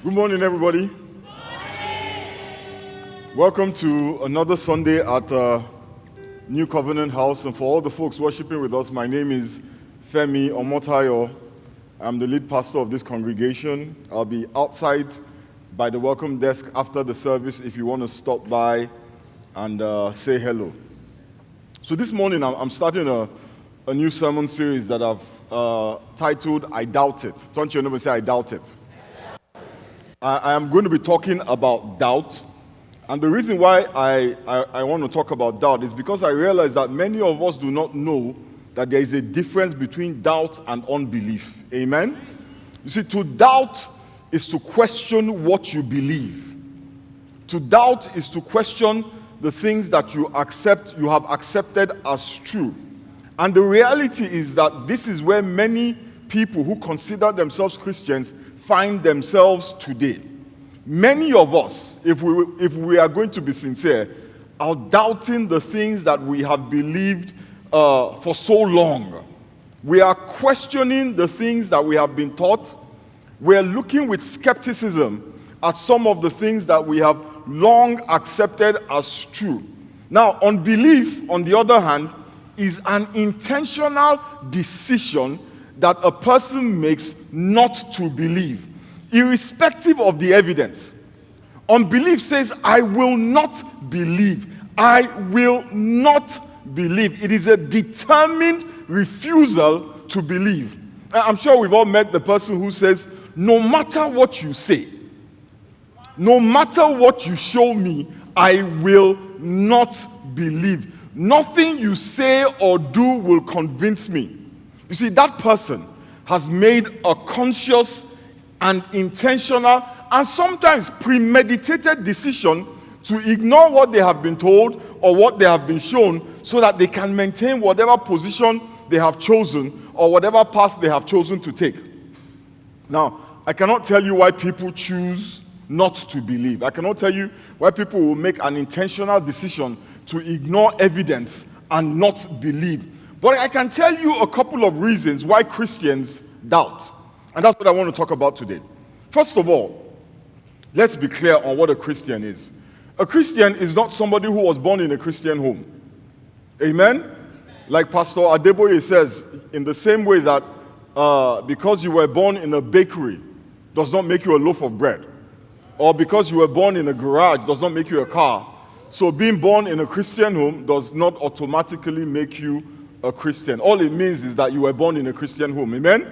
Good morning, everybody. Welcome to another Sunday at New Covenant House. And for all the folks worshiping with us, my name is Femi Omotayo. I'm the lead pastor of this congregation. I'll be outside by the welcome desk after the service if you want to stop by and say hello. So this morning, I'm starting a new sermon series that I've titled, I Doubt It. Don't you never say, I doubt it. I am going to be talking about doubt. And the reason why I want to talk about doubt is because I realize that many of us do not know that there is a difference between doubt and unbelief. Amen? You see, to doubt is to question what you believe. To doubt is to question the things that you have accepted as true. And the reality is that this is where many people who consider themselves Christians find themselves today. Many of us, if we are going to be sincere, are doubting the things that we have believed for so long. We are questioning the things that we have been taught. We are looking with skepticism at some of the things that we have long accepted as true. Now, unbelief, on the other hand, is an intentional decision that a person makes not to believe, irrespective of the evidence. Unbelief says, I will not believe. I will not believe. It is a determined refusal to believe. I'm sure we've all met the person who says, no matter what you say, no matter what you show me, I will not believe. Nothing you say or do will convince me. You see, that person has made a conscious and intentional and sometimes premeditated decision to ignore what they have been told or what they have been shown so that they can maintain whatever position they have chosen or whatever path they have chosen to take. Now, I cannot tell you why people choose not to believe. I cannot tell you why people will make an intentional decision to ignore evidence and not believe. But I can tell you a couple of reasons why Christians doubt. And that's what I want to talk about today. First of all, let's be clear on what a Christian is. A Christian is not somebody who was born in a Christian home. Amen? Like Pastor Adeboye says, in the same way that because you were born in a bakery does not make you a loaf of bread. Or because you were born in a garage does not make you a car. So being born in a Christian home does not automatically make you a Christian. All it means is that you were born in a Christian home. Amen?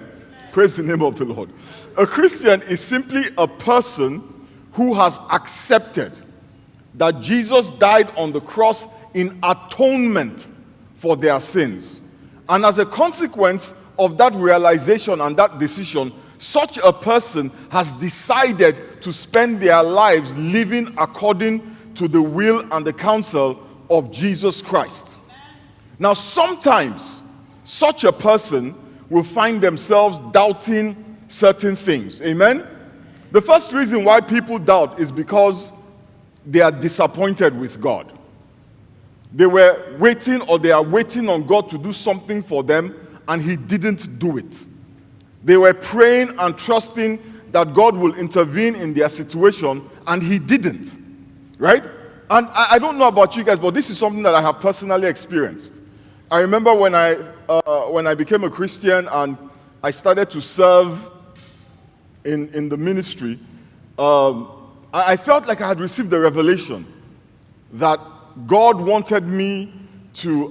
Praise the name of the Lord. A Christian is simply a person who has accepted that Jesus died on the cross in atonement for their sins. And as a consequence of that realization and that decision, such a person has decided to spend their lives living according to the will and the counsel of Jesus Christ. Now, sometimes such a person will find themselves doubting certain things. Amen? The first reason why people doubt is because they are disappointed with God. They were waiting or they are waiting on God to do something for them and He didn't do it. They were praying and trusting that God will intervene in their situation and He didn't. Right? And I don't know about you guys, but this is something that I have personally experienced. I remember when I became a Christian and I started to serve in the ministry, I felt like I had received the revelation that God wanted me to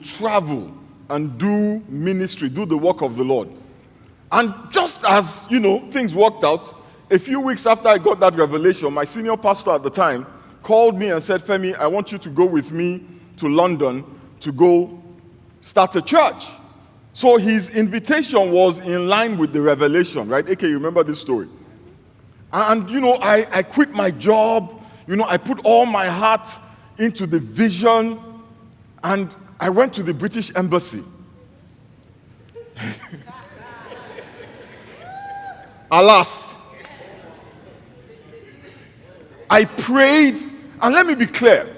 travel and do ministry, do the work of the Lord. And just as, things worked out, a few weeks after I got that revelation, my senior pastor at the time called me and said, Femi, I want you to go with me to London to go start a church. So his invitation was in line with the revelation, right? Okay, you remember this story. And, I quit my job. I put all my heart into the vision. And I went to the British Embassy. Alas, I prayed, and let me be clear,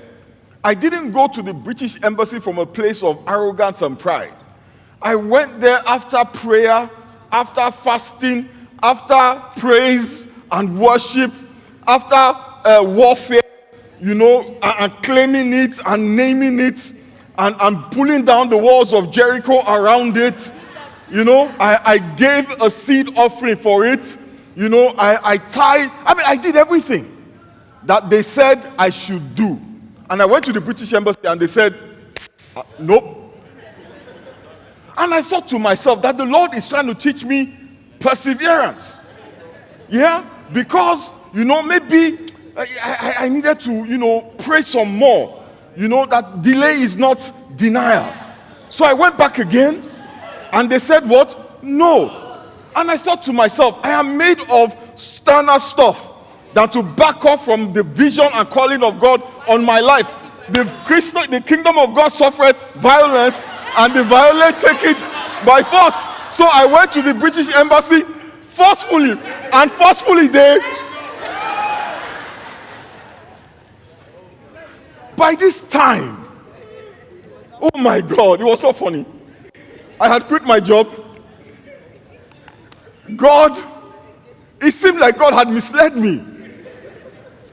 I didn't go to the British Embassy from a place of arrogance and pride. I went there after prayer, after fasting, after praise and worship, after warfare, and claiming it and naming it and pulling down the walls of Jericho around it. I gave a seed offering for it. I tithed. I did everything that they said I should do. And I went to the British Embassy and they said, nope. And I thought to myself that the Lord is trying to teach me perseverance. Yeah? Because, maybe I needed to, pray some more. That delay is not denial. So I went back again and they said what? No. And I thought to myself, I am made of sterner stuff than to back off from the vision and calling of God on my life. The kingdom of God suffered violence, and the violent take it by force. So I went to the British Embassy forcefully, and forcefully by this time, oh my God, it was so funny. I had quit my job. It seemed like God had misled me.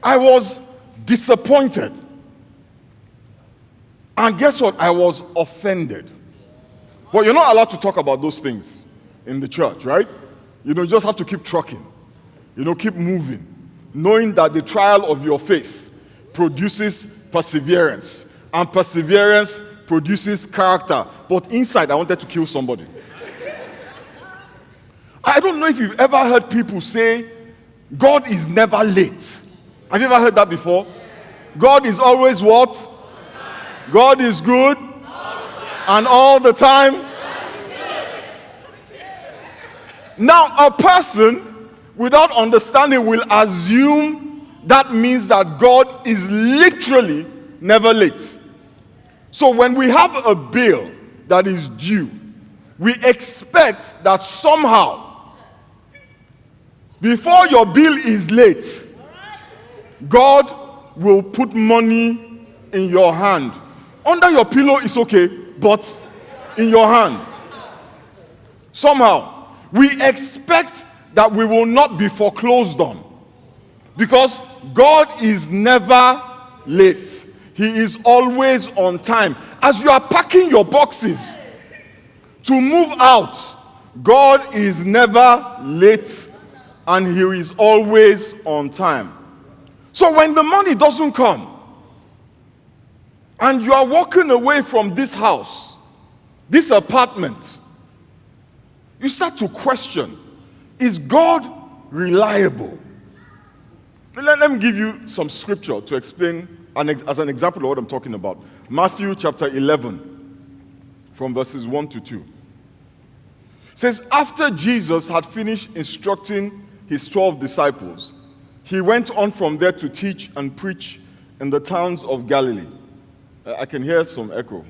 I was disappointed. And guess what? I was offended. But you're not allowed to talk about those things in the church, right? You just have to keep trucking. Keep moving. Knowing that the trial of your faith produces perseverance. And perseverance produces character. But inside, I wanted to kill somebody. I don't know if you've ever heard people say, God is never late. Have you ever heard that before? God is always what? God is good and all the time. Now, a person without understanding will assume that means that God is literally never late. So when we have a bill that is due, we expect that somehow, before your bill is late, God will put money in your hand. Under your pillow is okay, but in your hand. Somehow, we expect that we will not be foreclosed on. Because God is never late. He is always on time. As you are packing your boxes to move out, God is never late and He is always on time. So when the money doesn't come, and you are walking away from this house, this apartment, you start to question, is God reliable? Let me give you some scripture to explain as an example of what I'm talking about. Matthew chapter 11, from verses 1 to 2. It says, after Jesus had finished instructing his 12 disciples, he went on from there to teach and preach in the towns of Galilee. I can hear some echo.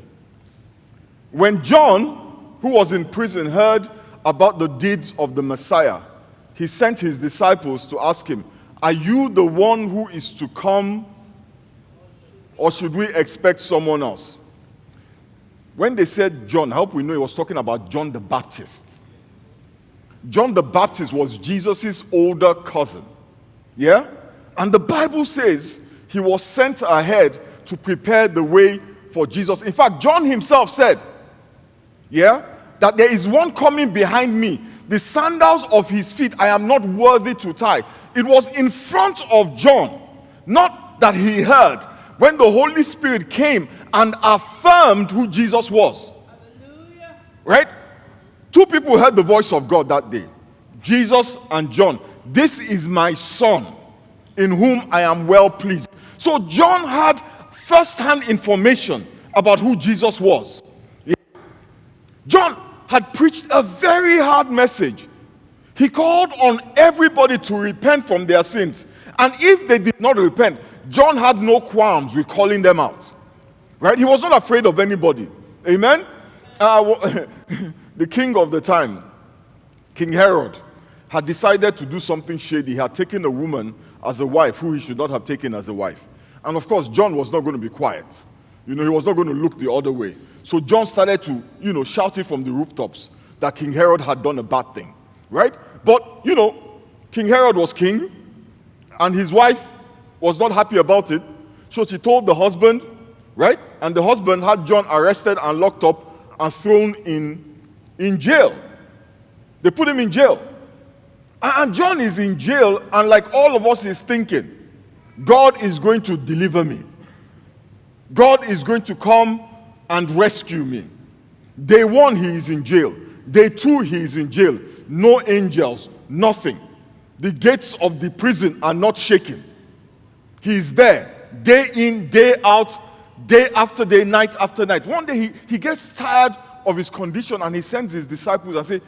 When John, who was in prison, heard about the deeds of the Messiah, he sent his disciples to ask him, are you the one who is to come, or should we expect someone else? When they said John, I hope we know he was talking about John the Baptist. John the Baptist was Jesus' older cousin. Yeah? And the Bible says he was sent ahead to prepare the way for Jesus. In fact, John himself said, that there is one coming behind me, the sandals of his feet I am not worthy to tie. It was in front of John, not that he heard, when the Holy Spirit came and affirmed who Jesus was. Hallelujah. Right? Two people heard the voice of God that day, Jesus and John. This is my son, in whom I am well pleased. So John had first-hand information about who Jesus was. John had preached a very hard message. He called on everybody to repent from their sins. And if they did not repent, John had no qualms with calling them out. Right? He was not afraid of anybody. Amen? The king of the time, King Herod, had decided to do something shady. He had taken a woman as a wife who he should not have taken as a wife. And of course, John was not going to be quiet. He was not going to look the other way. So John started to, shout it from the rooftops that King Herod had done a bad thing. Right? But, King Herod was king, and his wife was not happy about it. So she told the husband, right? And the husband had John arrested and locked up and thrown in jail. They put him in jail. And John is in jail, and like all of us is thinking, God is going to deliver me. God is going to come and rescue me. Day 1, he is in jail. Day 2, he is in jail. No angels, nothing. The gates of the prison are not shaking. He is there, day in, day out, day after day, night after night. One day he gets tired of his condition, and he sends his disciples and says,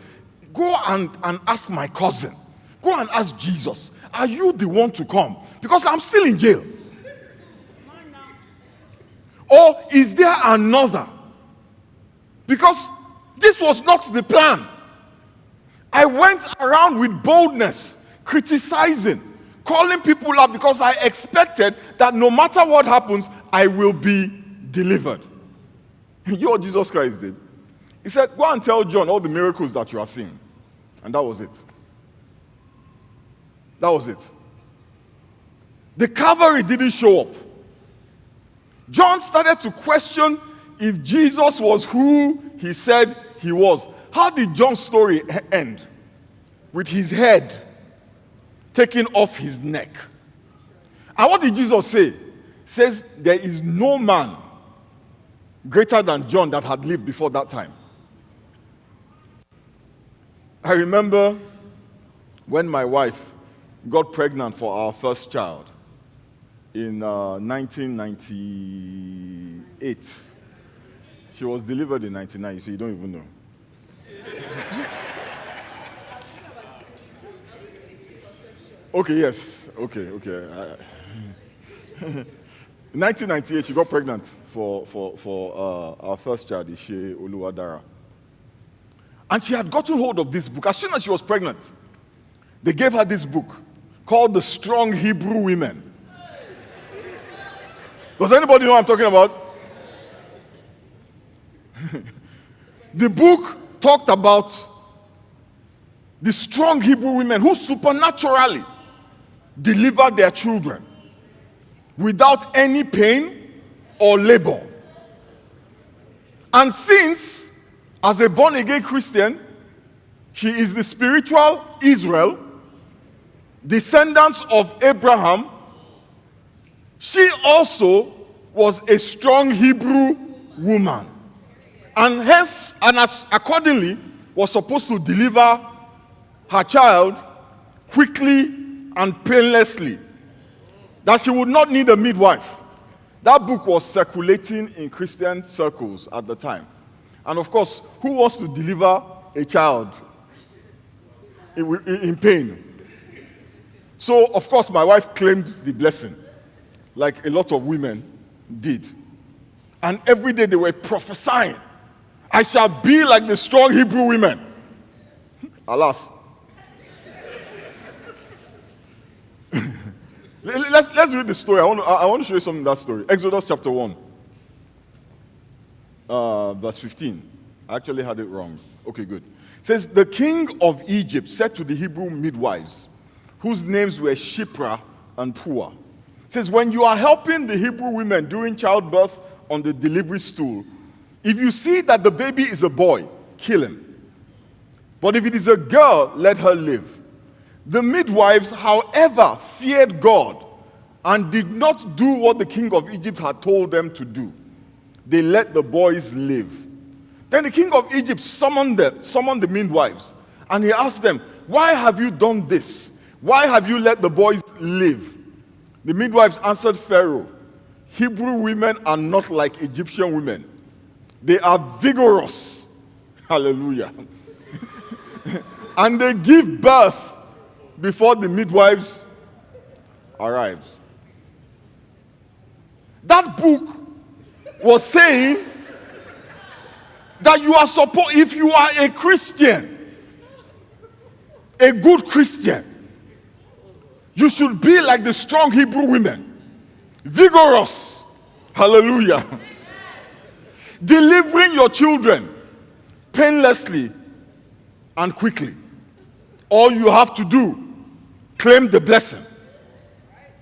go and ask my cousin. Go and ask Jesus. Are you the one to come? Because I'm still in jail. Or is there another? Because this was not the plan. I went around with boldness, criticizing, calling people out because I expected that no matter what happens, I will be delivered. You know what Jesus Christ did? He said, go and tell John all the miracles that you are seeing. And that was it. That was it. The cavalry didn't show up. John started to question if Jesus was who he said he was. How did John's story end? With his head taken off his neck. And what did Jesus say? He says, there is no man greater than John that had lived before that time. I remember when my wife got pregnant for our first child in 1998. She was delivered in 99, so you don't even know. Okay, yes. Okay. In 1998, she got pregnant for our first child, Ishe Oluwadara. And she had gotten hold of this book. As soon as she was pregnant, they gave her this book called The Strong Hebrew Women. Does anybody know what I'm talking about? The book talked about the strong Hebrew women who supernaturally delivered their children without any pain or labor. And since, as a born-again Christian, she is the spiritual Israel, descendants of Abraham, she also was a strong Hebrew woman. And hence, accordingly, was supposed to deliver her child quickly and painlessly. That she would not need a midwife. That book was circulating in Christian circles at the time. And of course, who wants to deliver a child in pain? So, of course, my wife claimed the blessing, like a lot of women did. And every day they were prophesying, I shall be like the strong Hebrew women. Alas. Let's read the story. I want to show you something in that story. Exodus chapter 1, verse 15. I actually had it wrong. Okay, good. It says, the king of Egypt said to the Hebrew midwives, whose names were Shipra and Puah. It says, when you are helping the Hebrew women during childbirth on the delivery stool, if you see that the baby is a boy, kill him. But if it is a girl, let her live. The midwives, however, feared God and did not do what the king of Egypt had told them to do. They let the boys live. Then the king of Egypt summoned the midwives, and he asked them, why have you done this? Why have you let the boys live? The midwives answered Pharaoh, Hebrew women are not like Egyptian women. They are vigorous. Hallelujah. And they give birth before the midwives arrives. That book was saying that you are supposed, if you are a Christian, a good Christian, you should be like the strong Hebrew women, vigorous. Hallelujah. Delivering your children painlessly and quickly. All you have to do, claim the blessing,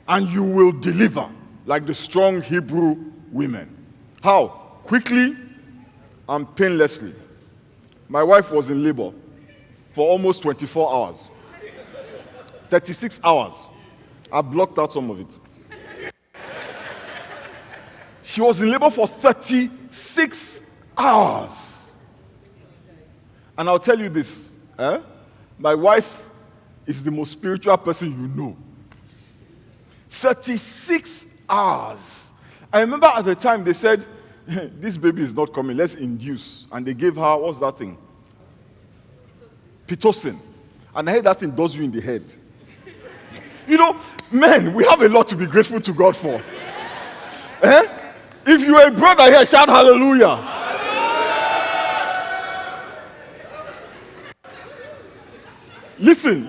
and you will deliver like the strong Hebrew women. How? Quickly and painlessly. My wife was in labor for almost 24 hours. 36 hours. I blocked out some of it. She was in labor for 36 hours. And I'll tell you this. My wife is the most spiritual person you know. 36 hours. I remember at the time they said, this baby is not coming, let's induce. And they gave her, what's that thing? Pitocin. And I heard that thing does you in the head. You know, men, we have a lot to be grateful to God for. If you're a brother here, shout hallelujah. Listen.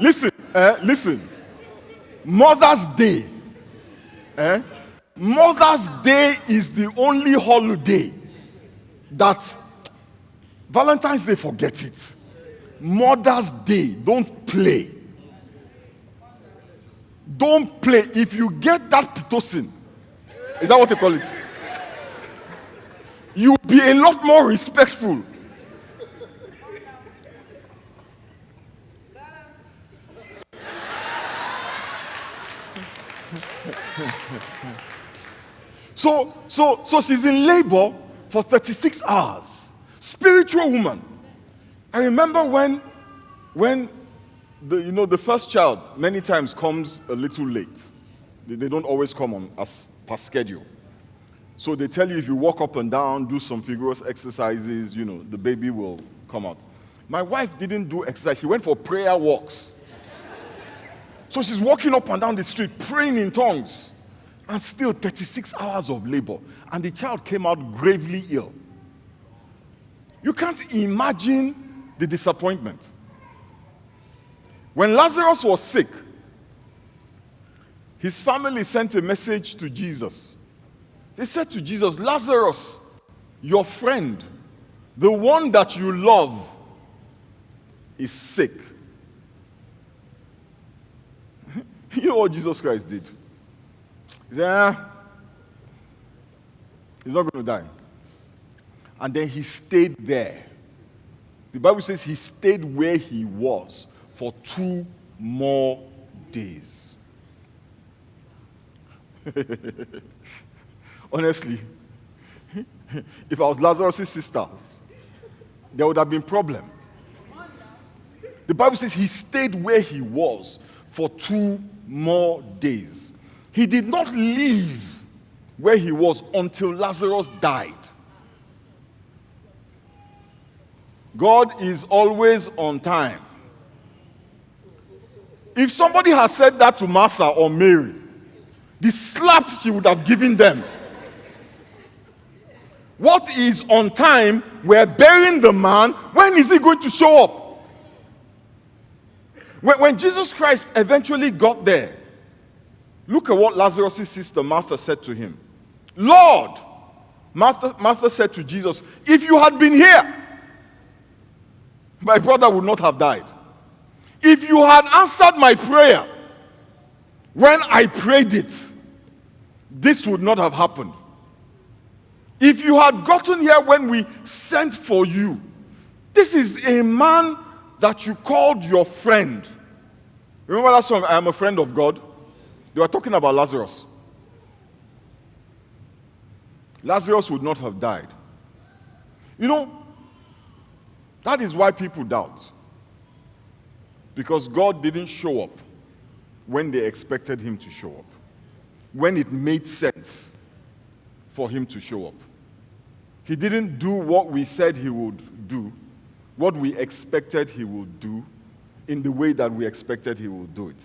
Mother's Day. Mother's Day is the only holiday that Valentine's Day, forget it. Mother's Day, don't play. Don't play. If you get that pitocin, is that what they call it? You'll be a lot more respectful. So she's in labor for 36 hours. Spiritual woman. I remember when the first child many times comes a little late. They don't always come on as per schedule. So they tell you if you walk up and down, do some vigorous exercises, the baby will come out. My wife didn't do exercise. She went for prayer walks. So she's walking up and down the street, praying in tongues. And still 36 hours of labor. And the child came out gravely ill. You can't imagine the disappointment. When Lazarus was sick, his family sent a message to Jesus. They said to Jesus, Lazarus, your friend, the one that you love, is sick. You know what Jesus Christ did? He said, he's not going to die. And then he stayed there. The Bible says he stayed where he was for 2 more days. Honestly, if I was Lazarus' sister, there would have been problem. The Bible says he stayed where he was for 2 more days. He did not leave where he was until Lazarus died. God is always on time. If somebody had said that to Martha or Mary, the slap she would have given them. What is on time? We're burying the man. When is he going to show up? When Jesus Christ eventually got there, look at what Lazarus' sister Martha said to him. Lord, Martha said to Jesus, if you had been here, my brother would not have died. If you had answered my prayer when I prayed it, this would not have happened. If you had gotten here when we sent for you, this is a man that you called your friend. Remember that song, I Am a Friend of God? They were talking about Lazarus. Lazarus would not have died. That is why people doubt. Because God didn't show up when they expected him to show up. When it made sense for him to show up. He didn't do what we said he would do, what we expected he would do, in the way that we expected he would do it.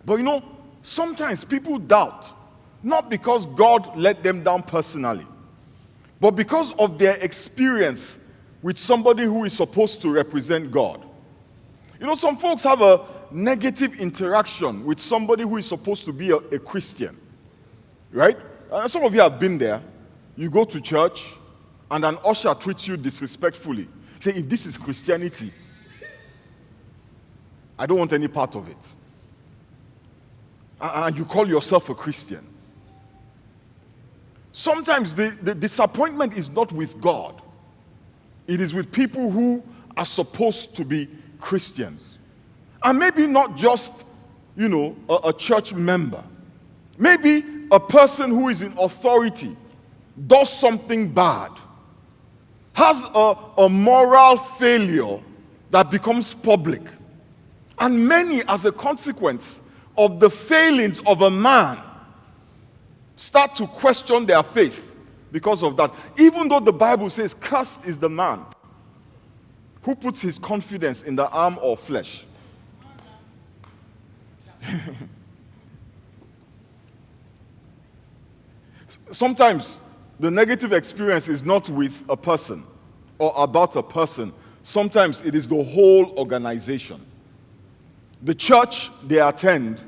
But sometimes people doubt, not because God let them down personally, but because of their experience with somebody who is supposed to represent God. Some folks have a negative interaction with somebody who is supposed to be a Christian, right? And some of you have been there. You go to church, and an usher treats you disrespectfully. Say, if this is Christianity, I don't want any part of it. And you call yourself a Christian. Sometimes the disappointment is not with God. It is with people who are supposed to be Christians. And maybe not just, a church member. Maybe a person who is in authority does something bad, has a moral failure that becomes public. And many, as a consequence of the failings of a man, start to question their faith because of that. Even though the Bible says, cursed is the man who puts his confidence in the arm or flesh. Sometimes the negative experience is not with a person or about a person. Sometimes it is the whole organization. The church they attend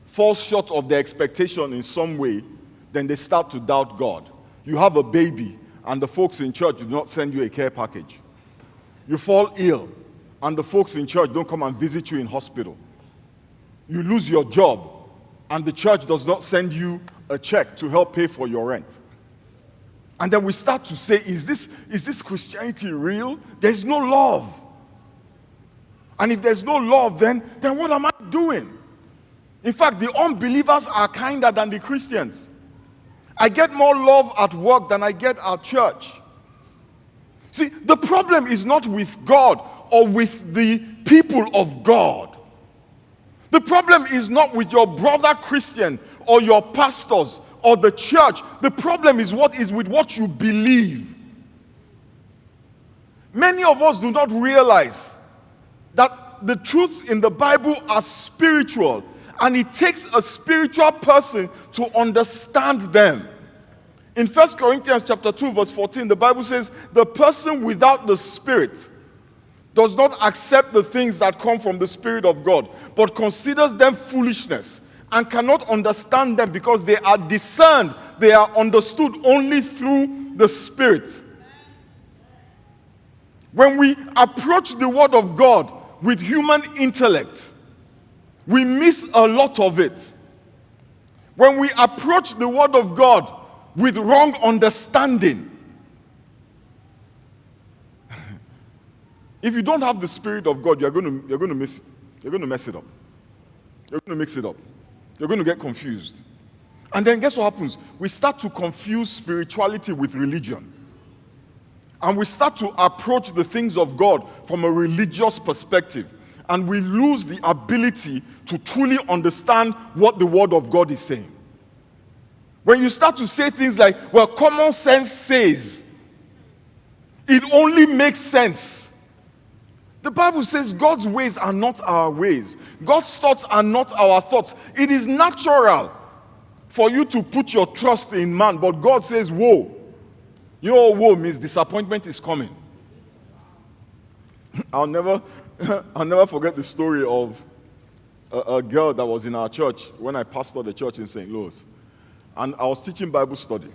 falls short of their expectation in some way, then they start to doubt God. You have a baby and the folks in church do not send you a care package. You fall ill and the folks in church don't come and visit you in hospital. You lose your job and the church does not send you a check to help pay for your rent. And then we start to say, is this Christianity real? There's no love. And if there's no love, then what am I doing? In fact, the unbelievers are kinder than the Christians. I get more love at work than I get at church. See, the problem is not with God or with the people of God. The problem is not with your brother Christian or your pastors or the church. The problem is with what you believe. Many of us do not realize that the truths in the Bible are spiritual, and it takes a spiritual person to understand them. In 1 Corinthians chapter 2, verse 14, the Bible says, the person without the Spirit does not accept the things that come from the Spirit of God, but considers them foolishness and cannot understand them because they are discerned, they are understood only through the Spirit. When we approach the Word of God with human intellect, we miss a lot of it. When we approach the Word of God with wrong understanding, if you don't have the Spirit of God, you're going to miss it. You're going to mess it up. You're going to mix it up. You're going to get confused. And then guess what happens? We start to confuse spirituality with religion. And we start to approach the things of God from a religious perspective. And we lose the ability to truly understand what the Word of God is saying. When you start to say things like, well, common sense says, it only makes sense. The Bible says God's ways are not our ways. God's thoughts are not our thoughts. It is natural for you to put your trust in man, but God says, woe. You know what woe means? Disappointment is coming. I'll never forget the story of a girl that was in our church when I pastored the church in St. Louis. And I was teaching Bible study.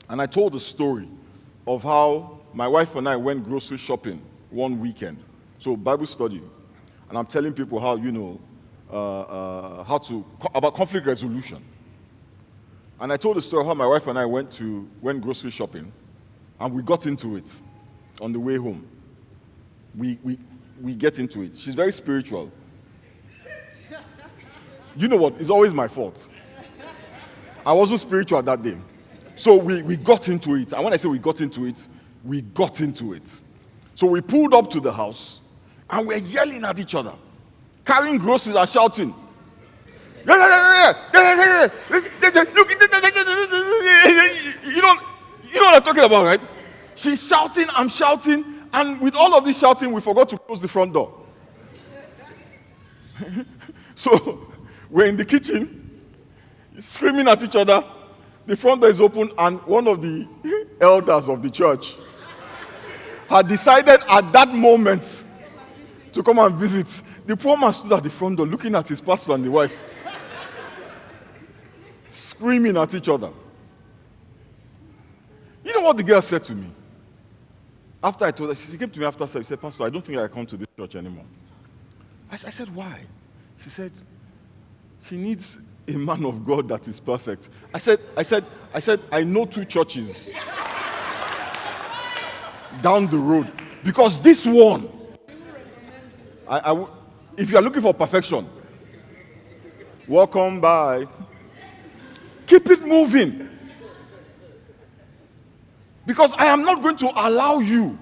And I told the story of how my wife and I went grocery shopping one weekend. So Bible study. And I'm telling people how, about conflict resolution. And I told the story of how my wife and I went grocery shopping, and we got into it on the way home. We get into it. She's very spiritual. You know what? It's always my fault. I wasn't spiritual that day. So we got into it. And when I say we got into it, we got into it. So we pulled up to the house, and we're yelling at each other, carrying groceries and shouting. You know what I'm talking about, right? She's shouting, I'm shouting, and with all of this shouting, we forgot to close the front door. So we're in the kitchen, screaming at each other. The front door is open, and one of the elders of the church had decided at that moment to come and visit. The poor man stood at the front door looking at his pastor and the wife, screaming at each other. You know what the girl said to me? After I told her, she came to me after service, she said, Pastor, I don't think I come to this church anymore. I said, why? She said, she needs a man of God that is perfect. I said, I know 2 churches down the road. Because this one, if you are looking for perfection, welcome by. Keep it moving. Because I am not going to allow you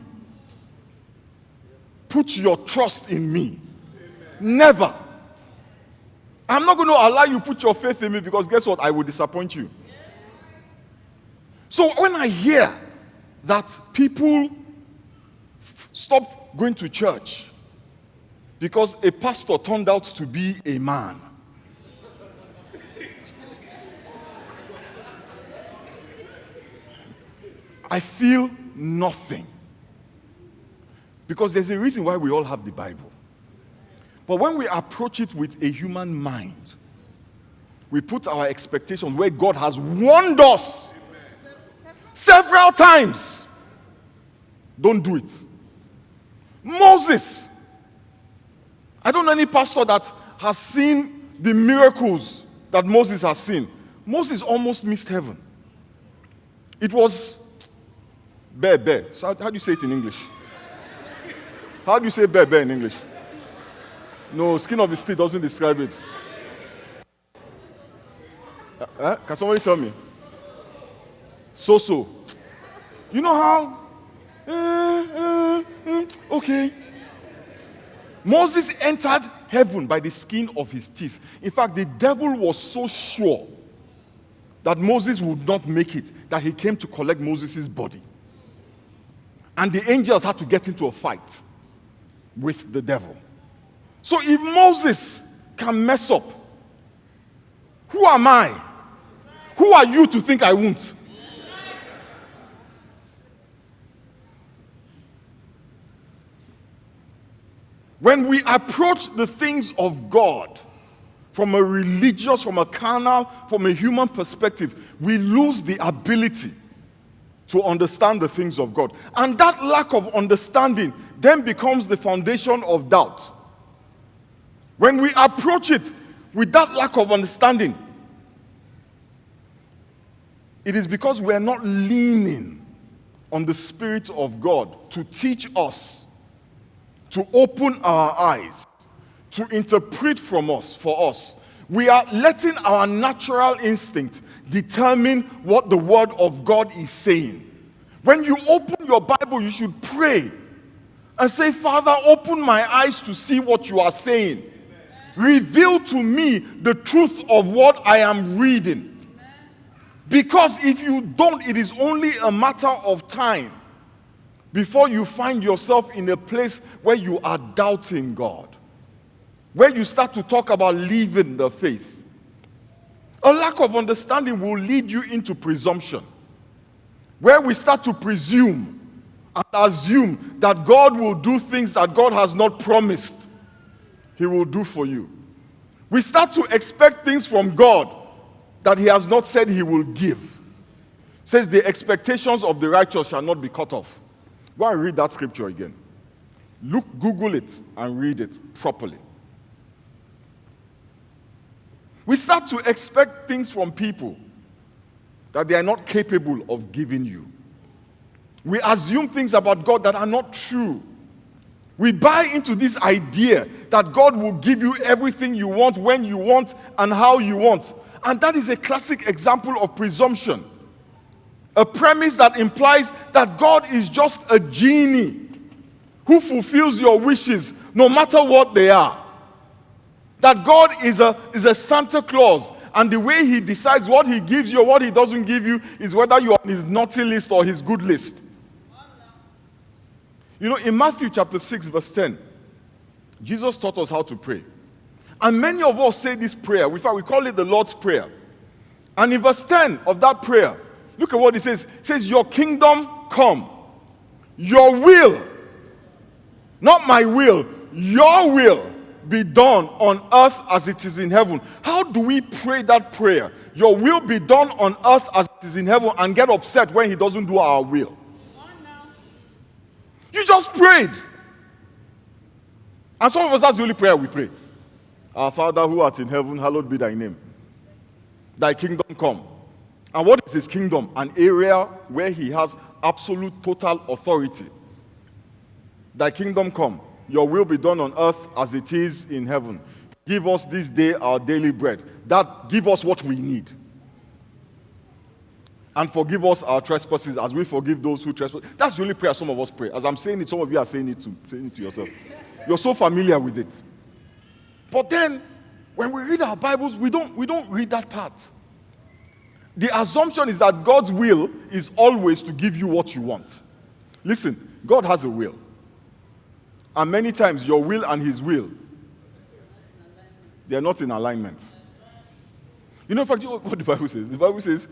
put your trust in me. Never. I'm not going to allow you put your faith in me, because guess what? I will disappoint you. So when I hear that people stop going to church because a pastor turned out to be a man, I feel nothing. Because there's a reason why we all have the Bible. But when we approach it with a human mind, we put our expectations where God has warned us several times. Don't do it. Moses. I don't know any pastor that has seen the miracles that Moses has seen. Moses almost missed heaven. It was bear. So how do you say it in English? How do you say bear in English? No, skin of his teeth doesn't describe it. Can somebody tell me? So. You know how? Okay. Moses entered heaven by the skin of his teeth. In fact, the devil was so sure that Moses would not make it that he came to collect Moses' body. And the angels had to get into a fight with the devil. So if Moses can mess up, who am I? Who are you to think I won't? When we approach the things of God from a religious, from a carnal, from a human perspective, we lose the ability to understand the things of God. And that lack of understanding then becomes the foundation of doubt. When we approach it with that lack of understanding, it is because we are not leaning on the Spirit of God to teach us, to open our eyes, to interpret for us. We are letting our natural instinct determine what the Word of God is saying. When you open your Bible, you should pray and say, Father, open my eyes to see what you are saying. Reveal to me the truth of what I am reading. Because if you don't, it is only a matter of time before you find yourself in a place where you are doubting God, where you start to talk about leaving the faith. A lack of understanding will lead you into presumption, where we start to presume and assume that God will do things that God has not promised He will do for you. We start to expect things from God that He has not said He will give. It says the expectations of the righteous shall not be cut off. Go and read that scripture again. Google it and read it properly. We start to expect things from people that they are not capable of giving you. We assume things about God that are not true. We buy into this idea that God will give you everything you want, when you want, and how you want. And that is a classic example of presumption. A premise that implies that God is just a genie who fulfills your wishes no matter what they are. That God is a Santa Claus, and the way He decides what He gives you or what He doesn't give you is whether you are on His naughty list or His good list. You know, in Matthew chapter 6 verse 10, Jesus taught us how to pray. And many of us say this prayer. In fact, we call it the Lord's Prayer. And in verse 10 of that prayer, look at what it says. It says, your kingdom come. Your will, not my will, your will be done on earth as it is in heaven. How do we pray that prayer? Your will be done on earth as it is in heaven, and get upset when He doesn't do our will. You just prayed. And some of us, that's the only prayer we pray. Our Father who art in heaven, hallowed be thy name. Thy kingdom come. And what is his kingdom? An area where he has absolute total authority. Thy kingdom come. Your will be done on earth as it is in heaven. Give us this day our daily bread. That give us what we need. And forgive us our trespasses as we forgive those who trespass. That's the only prayer some of us pray. As I'm saying it, some of you are saying it to yourself. You're so familiar with it. But then, when we read our Bibles, we don't read that part. The assumption is that God's will is always to give you what you want. Listen, God has a will. And many times your will and his will, they are not in alignment. You know, in fact, what the Bible says? The Bible says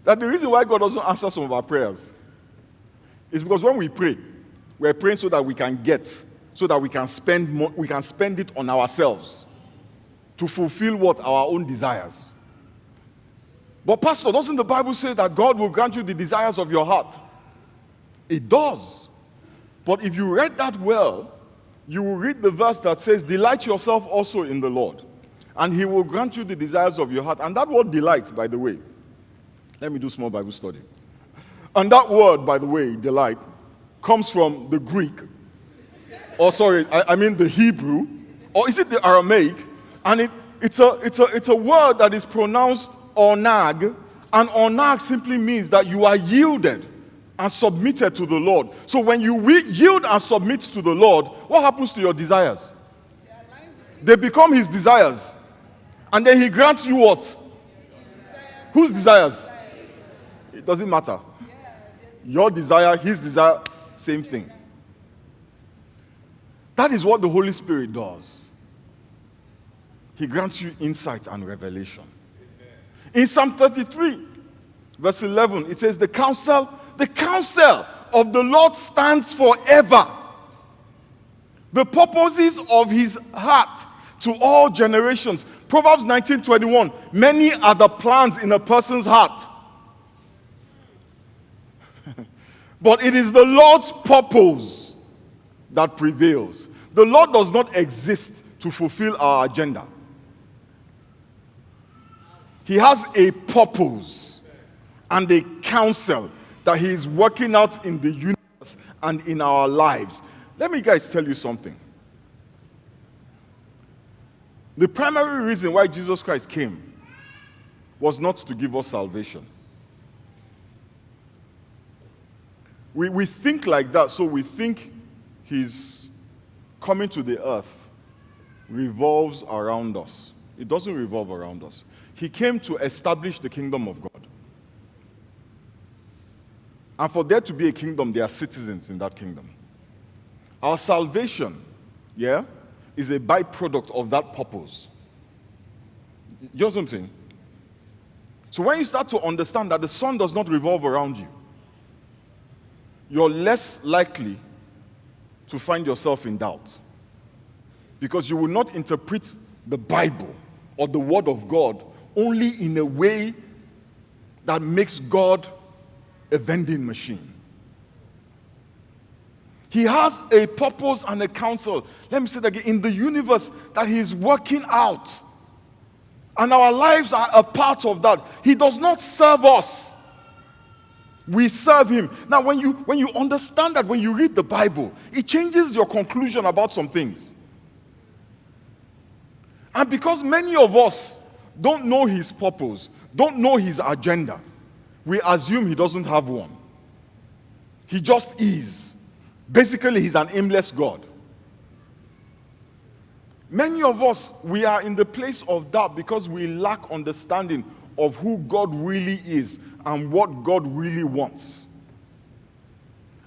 that the reason why God doesn't answer some of our prayers is because when we pray, we're praying so that we can get, so that we can spend more, we can spend it on ourselves to fulfill what? Our own desires. But Pastor, doesn't the Bible say that God will grant you the desires of your heart? It does. But if you read that well, you will read the verse that says, delight yourself also in the Lord, and he will grant you the desires of your heart. And that word delight, by the way, let me do small Bible study. And that word, by the way, delight, comes from the Greek, or sorry, I mean the Hebrew, or is it the Aramaic? And it's a word that is pronounced onag, and onag simply means that you are yielded and submitted to the Lord. So when you yield and submit to the Lord, what happens to your desires? They become his desires. And then he grants you what? Whose desires? It doesn't matter. Your desire, his desire, same thing. That is what the Holy Spirit does. He grants you insight and revelation. In Psalm 33, verse 11, it says, the counsel of the Lord stands forever. The purposes of his heart to all generations. Proverbs 19:21, many are the plans in a person's heart, but it is the Lord's purpose that prevails. The Lord does not exist to fulfill our agenda. He has a purpose and a counsel that he is working out in the universe and in our lives. Let me guys tell you something. The primary reason why Jesus Christ came was not to give us salvation. We think like that, so we think his coming to the earth revolves around us. It doesn't revolve around us. He came to establish the kingdom of God. And for there to be a kingdom, there are citizens in that kingdom. Our salvation, is a byproduct of that purpose. You know what I'm saying? So when you start to understand that the sun does not revolve around you, you're less likely to find yourself in doubt. Because you will not interpret the Bible or the Word of God only in a way that makes God a vending machine. He has a purpose and a counsel. Let me say that again. In the universe that he is working out. And our lives are a part of that. He does not serve us. We serve him. Now, when you understand that, when you read the Bible, it changes your conclusion about some things. And because many of us don't know his purpose, don't know his agenda, we assume he doesn't have one. He just is. Basically, he's an aimless God. Many of us, we are in the place of doubt because we lack understanding of who God really is and what God really wants.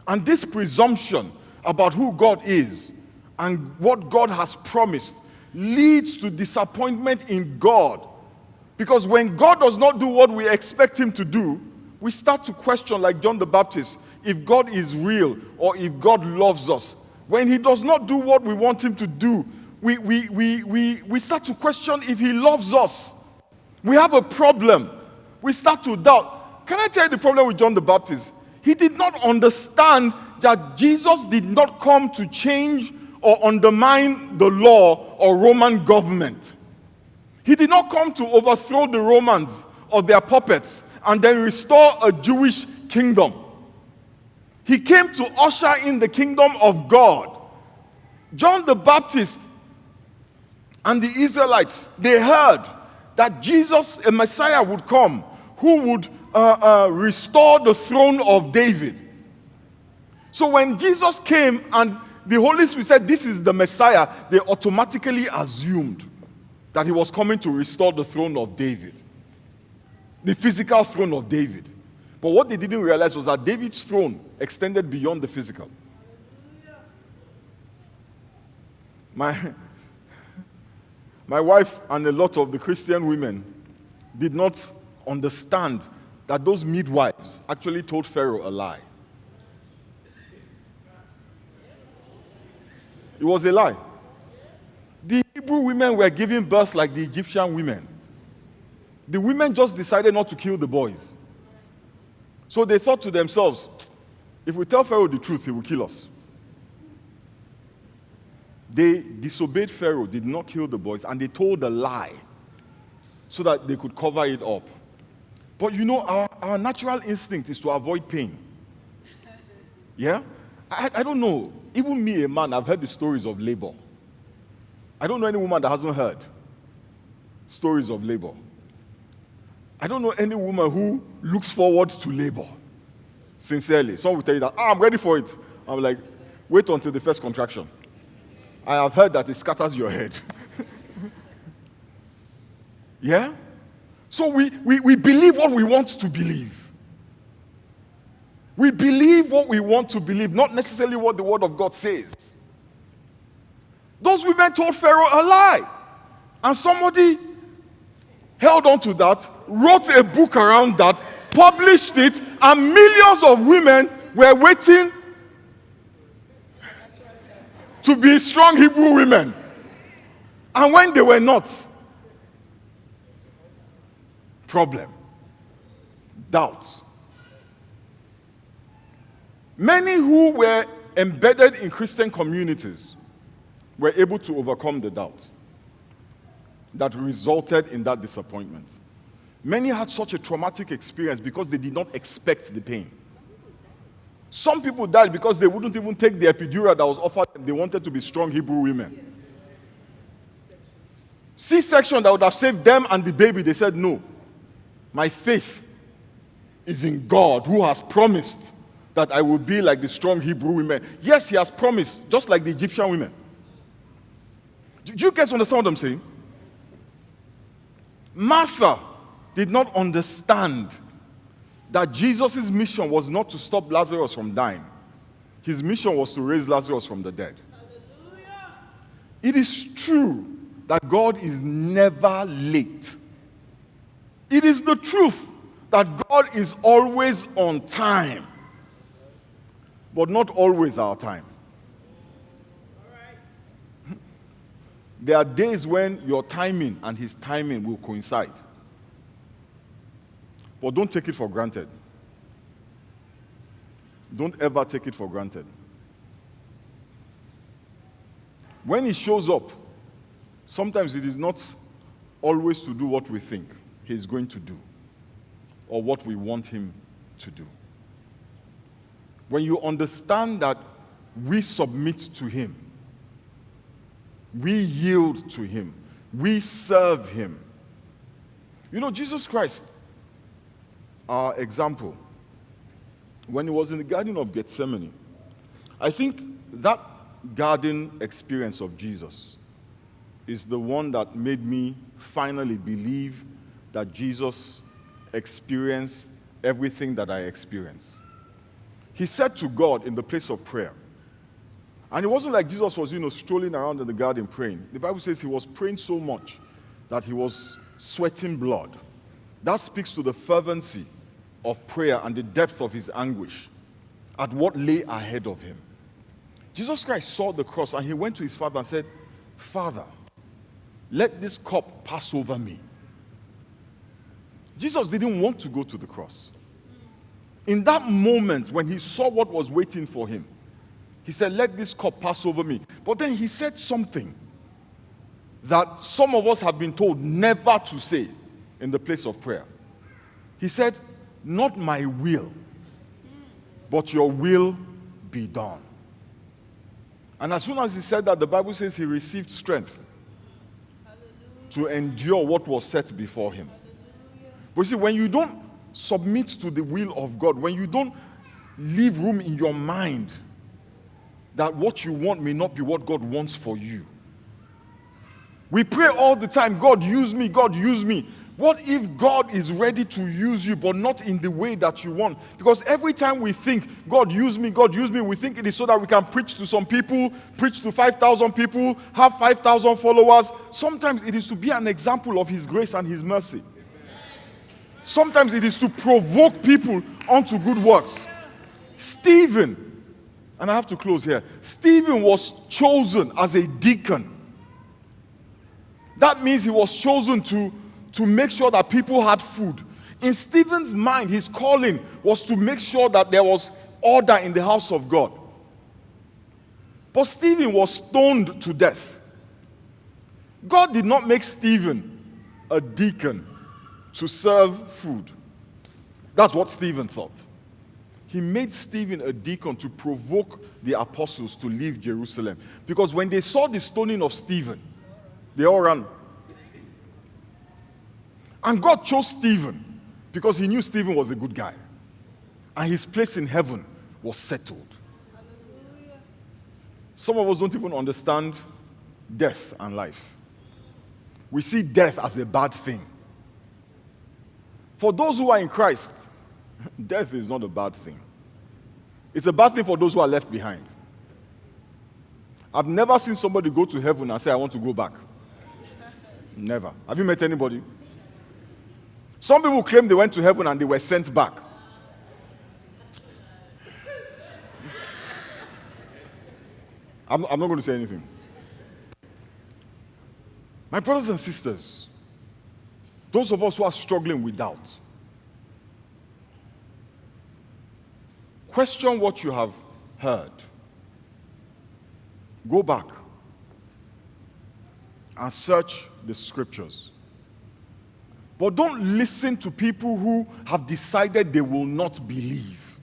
And this presumption about who God is and what God has promised leads to disappointment in God. Because when God does not do what we expect him to do, we start to question, like John the Baptist, if God is real or if God loves us. When he does not do what we want him to do, we start to question if he loves us. We have a problem. We start to doubt. Can I tell you the problem with John the Baptist? He did not understand that Jesus did not come to change or undermine the law or Roman government. He did not come to overthrow the Romans or their puppets and then restore a Jewish kingdom. He came to usher in the kingdom of God. John the Baptist and the Israelites, they heard that Jesus, a Messiah, would come who would restore the throne of David. So when Jesus came and the Holy Spirit said, this is the Messiah, they automatically assumed that he was coming to restore the throne of David, the physical throne of David. But what they didn't realize was that David's throne extended beyond the physical. My wife and a lot of the Christian women did not understand that those midwives actually told Pharaoh a lie. It was a lie. The Hebrew women were giving birth like the Egyptian women. The women just decided not to kill the boys. So they thought to themselves, if we tell Pharaoh the truth, he will kill us. They disobeyed Pharaoh, did not kill the boys, and they told a lie so that they could cover it up. But you know, our natural instinct is to avoid pain. Yeah? I don't know. Even me, a man, I've heard the stories of labor. I don't know any woman that hasn't heard stories of labor. I don't know any woman who looks forward to labor. Sincerely. Some will tell you that, I'm ready for it. I'm like, wait until the first contraction. I have heard that it scatters your head. Yeah? So we believe what we want to believe. We believe what we want to believe, not necessarily what the Word of God says. Those women told Pharaoh a lie. And somebody held on to that, wrote a book around that, published it, and millions of women were waiting to be strong Hebrew women. And when they were not, problem, doubt. Many who were embedded in Christian communities were able to overcome the doubt that resulted in that disappointment. Many had such a traumatic experience because they did not expect the pain. Some people died because they wouldn't even take the epidural that was offered them. They wanted to be strong Hebrew women. C-section that would have saved them and the baby, they said, no. My faith is in God who has promised that I will be like the strong Hebrew women. Yes, he has promised, just like the Egyptian women. Do you guys understand what I'm saying? Martha did not understand that Jesus' mission was not to stop Lazarus from dying. His mission was to raise Lazarus from the dead. Hallelujah. It is true that God is never late. It is the truth that God is always on time, but not always our time. All right. There are days when your timing and his timing will coincide. But don't take it for granted. Don't ever take it for granted. When he shows up, sometimes it is not always to do what we think he's going to do or what we want him to do. When you understand that we submit to him, we yield to him, we serve him. You know, Jesus Christ, our example, when he was in the Garden of Gethsemane, I think that garden experience of Jesus is the one that made me finally believe that Jesus experienced everything that I experienced. He said to God in the place of prayer, and it wasn't like Jesus was, strolling around in the garden praying. The Bible says he was praying so much that he was sweating blood. That speaks to the fervency of prayer and the depth of his anguish at what lay ahead of him. Jesus Christ saw the cross and he went to his Father and said, Father, let this cup pass over me. Jesus didn't want to go to the cross. In that moment, when he saw what was waiting for him, he said, let this cup pass over me. But then he said something that some of us have been told never to say in the place of prayer. He said, not my will, but your will be done. And as soon as he said that, the Bible says he received strength to endure what was set before him. But you see, when you don't submit to the will of God, when you don't leave room in your mind that what you want may not be what God wants for you. We pray all the time, God use me, God use me. What if God is ready to use you, but not in the way that you want? Because every time we think, God use me, we think it is so that we can preach to some people, preach to 5,000 people, have 5,000 followers. Sometimes it is to be an example of His grace and His mercy. Sometimes it is to provoke people unto good works. Stephen, and I have to close here, Stephen was chosen as a deacon. That means he was chosen to make sure that people had food. In Stephen's mind, his calling was to make sure that there was order in the house of God. But Stephen was stoned to death. God did not make Stephen a deacon to serve food. That's what Stephen thought. He made Stephen a deacon to provoke the apostles to leave Jerusalem. Because when they saw the stoning of Stephen, they all ran. And God chose Stephen because he knew Stephen was a good guy. And his place in heaven was settled. Hallelujah. Some of us don't even understand death and life. We see death as a bad thing. For those who are in Christ, death is not a bad thing. It's a bad thing for those who are left behind. I've never seen somebody go to heaven and say, I want to go back. Never. Have you met anybody? Some people claim they went to heaven and they were sent back. I'm not going to say anything. My brothers and sisters, those of us who are struggling with doubt, question what you have heard. Go back and search the scriptures. But don't listen to people who have decided they will not believe.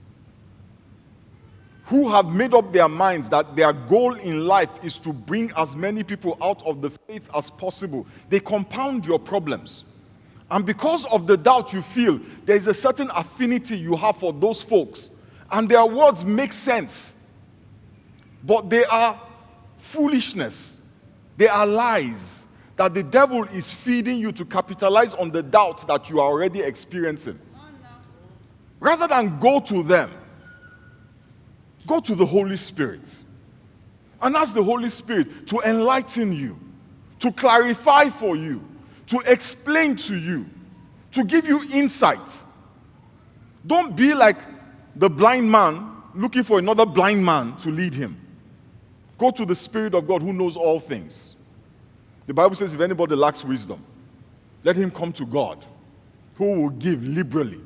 Who have made up their minds that their goal in life is to bring as many people out of the faith as possible. They compound your problems. And because of the doubt you feel, there is a certain affinity you have for those folks. And their words make sense. But they are foolishness. They are lies that the devil is feeding you to capitalize on the doubt that you are already experiencing. Rather than go to them, go to the Holy Spirit and ask the Holy Spirit to enlighten you, to clarify for you, to explain to you, to give you insight. Don't be like the blind man looking for another blind man to lead him. Go to the Spirit of God who knows all things. The Bible says if anybody lacks wisdom, let him come to God, who will give liberally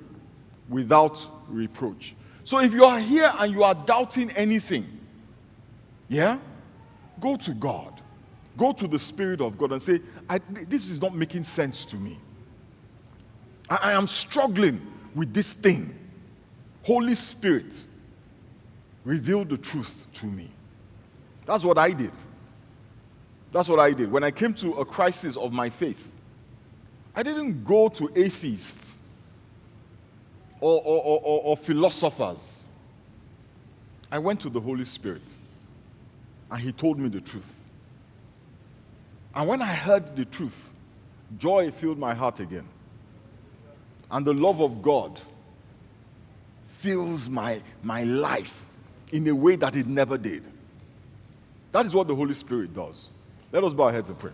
without reproach. So if you are here and you are doubting anything, go to God. Go to the Spirit of God and say, this is not making sense to me. I am struggling with this thing. Holy Spirit, reveal the truth to me. That's what I did. That's what I did. When I came to a crisis of my faith, I didn't go to atheists or philosophers. I went to the Holy Spirit, and He told me the truth. And when I heard the truth, joy filled my heart again. And the love of God fills my life in a way that it never did. That is what the Holy Spirit does. Let us bow our heads and pray.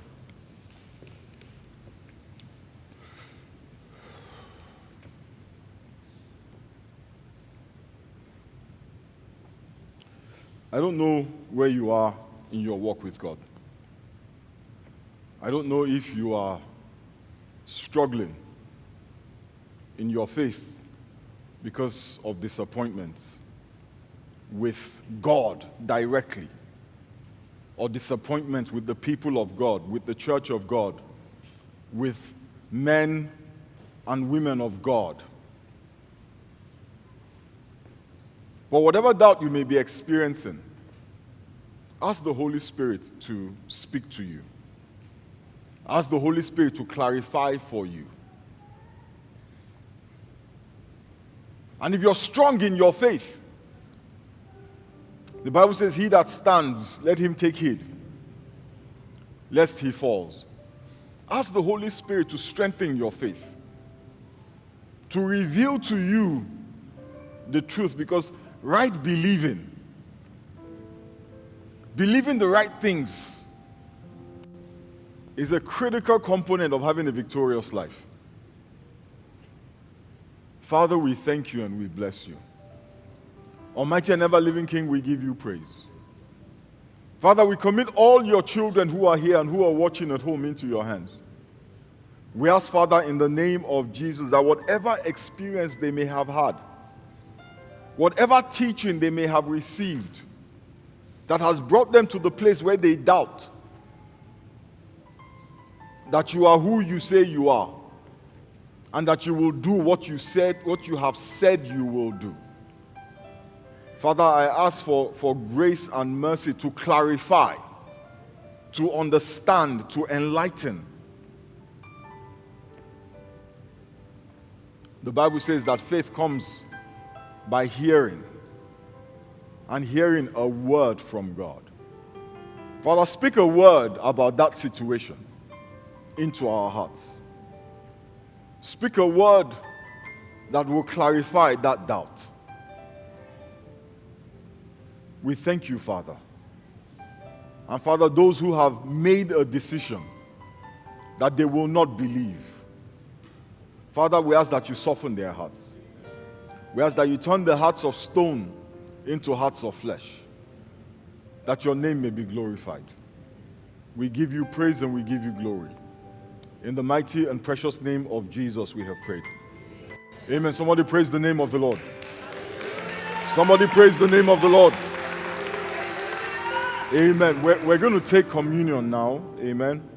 I don't know where you are in your walk with God. I don't know if you are struggling in your faith because of disappointments with God directly, or disappointment with the people of God, with the church of God, with men and women of God. But whatever doubt you may be experiencing, ask the Holy Spirit to speak to you. Ask the Holy Spirit to clarify for you. And if you're strong in your faith, the Bible says, he that stands, let him take heed, lest he falls. Ask the Holy Spirit to strengthen your faith, to reveal to you the truth, because right believing the right things is a critical component of having a victorious life. Father, we thank you and we bless you. Almighty and ever-living King, we give you praise. Father, we commit all your children who are here and who are watching at home into your hands. We ask, Father, in the name of Jesus, that whatever experience they may have had, whatever teaching they may have received that has brought them to the place where they doubt that you are who you say you are, and that you will do what you have said you will do. Father, I ask for grace and mercy to clarify, to understand, to enlighten. The Bible says that faith comes by hearing, and hearing a word from God. Father, speak a word about that situation into our hearts. Speak a word that will clarify that doubt. We thank you, Father. And Father, those who have made a decision that they will not believe, Father, we ask that you soften their hearts. We ask that you turn the hearts of stone into hearts of flesh, that your name may be glorified. We give you praise and we give you glory. In the mighty and precious name of Jesus we have prayed. Amen. Somebody praise the name of the Lord. Somebody praise the name of the Lord. Amen. We're going to take communion now. Amen.